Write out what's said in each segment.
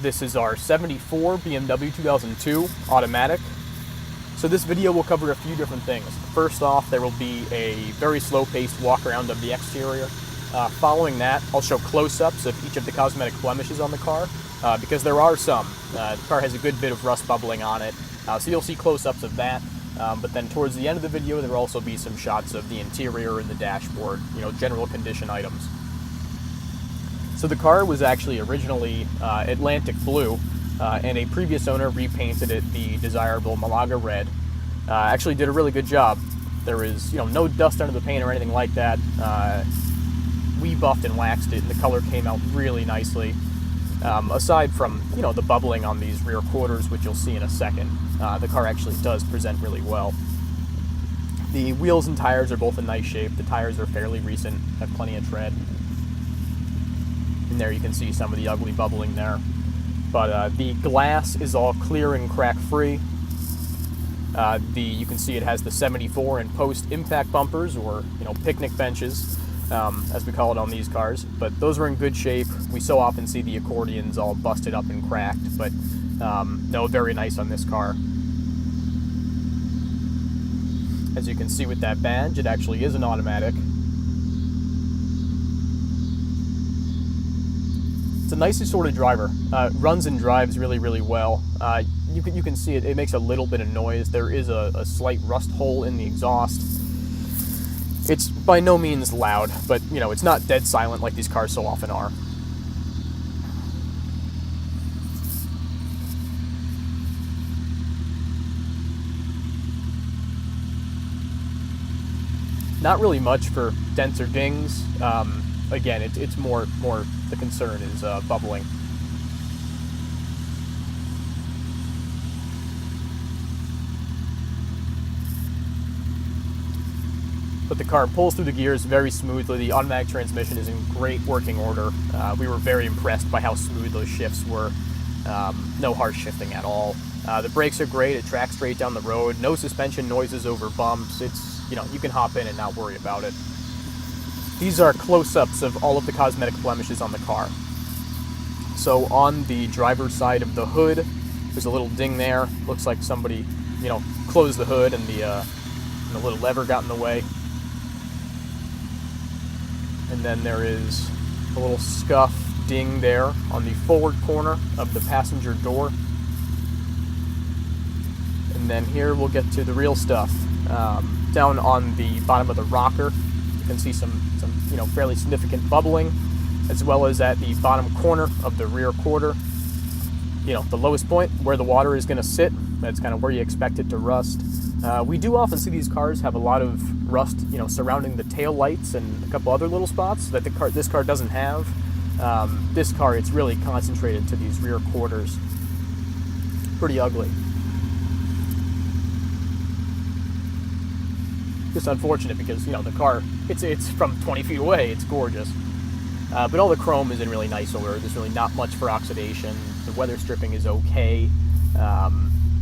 This is our 74 BMW 2002 automatic. So this video will cover a few different things. First off, there will be a very slow-paced walk around of the exterior. Following that, I'll show close-ups of each of the cosmetic blemishes on the car, because there are some. The car has a good bit of rust bubbling on it, so you'll see close-ups of that. But then towards the end of the video, there will also be some shots of the interior and the dashboard, general condition items. So the car was actually originally Atlantic blue, and a previous owner repainted it the desirable Malaga Red. Actually did a really good job. There is, no dust under the paint or anything like that. We buffed and waxed it, and the color came out really nicely. Aside from, the bubbling on these rear quarters, which you'll see in a second, the car actually does present really well. The wheels and tires are both in nice shape. The tires are fairly recent, have plenty of tread. And there you can see some of the ugly bubbling there. But the glass is all clear and crack-free. You can see it has the 74 and post-impact bumpers, or picnic benches, as we call it on these cars. But those are in good shape. We so often see the accordions all busted up and cracked, but no, very nice on this car. As you can see with that badge, it actually is an automatic. It's a nicely sorted driver. Runs and drives really, really well. You can see it makes a little bit of noise. There is a slight rust hole in the exhaust. It's by no means loud, but it's not dead silent like these cars so often are. Not really much for dents or dings. Again, it's more the concern is bubbling. But the car pulls through the gears very smoothly. The automatic transmission is in great working order. We were very impressed by how smooth those shifts were. No harsh shifting at all. The brakes are great. It tracks straight down the road. No suspension noises over bumps. It's, you can hop in and not worry about it. These are close-ups of all of the cosmetic blemishes on the car. So on the driver's side of the hood, there's a little ding there. Looks like somebody, closed the hood and the little lever got in the way. And then there is a little scuff ding there on the forward corner of the passenger door. And then here we'll get to the real stuff. Down on the bottom of the rocker, you can see some fairly significant bubbling, as well as at the bottom corner of the rear quarter. The lowest point where the water is going to sit. That's kind of where you expect it to rust. We do often see these cars have a lot of rust, surrounding the tail lights and a couple other little spots that this car doesn't have. This car, it's really concentrated to these rear quarters. Pretty ugly. Just unfortunate because, the car, it's from 20 feet away, it's gorgeous. But all the chrome is in really nice order. There's really not much for oxidation. The weather stripping is okay.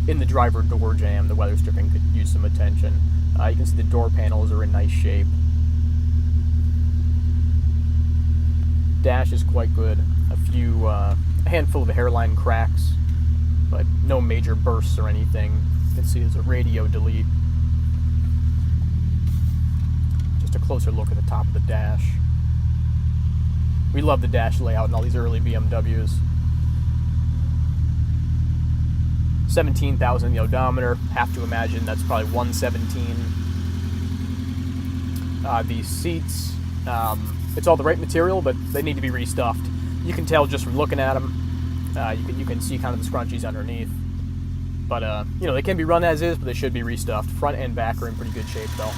In the driver door jamb, the weather stripping could use some attention. You can see the door panels are in nice shape. Dash is quite good. A handful of hairline cracks, but no major bursts or anything. You can see there's a radio delete. Just a closer look at the top of the dash. We love the dash layout in all these early BMWs. 17,000 the odometer. Have to imagine that's probably 117. These seats, it's all the right material, but they need to be restuffed. You can tell just from looking at them. You can see kind of the scrunchies underneath. But they can be run as is, but they should be restuffed. Front and back are in pretty good shape though.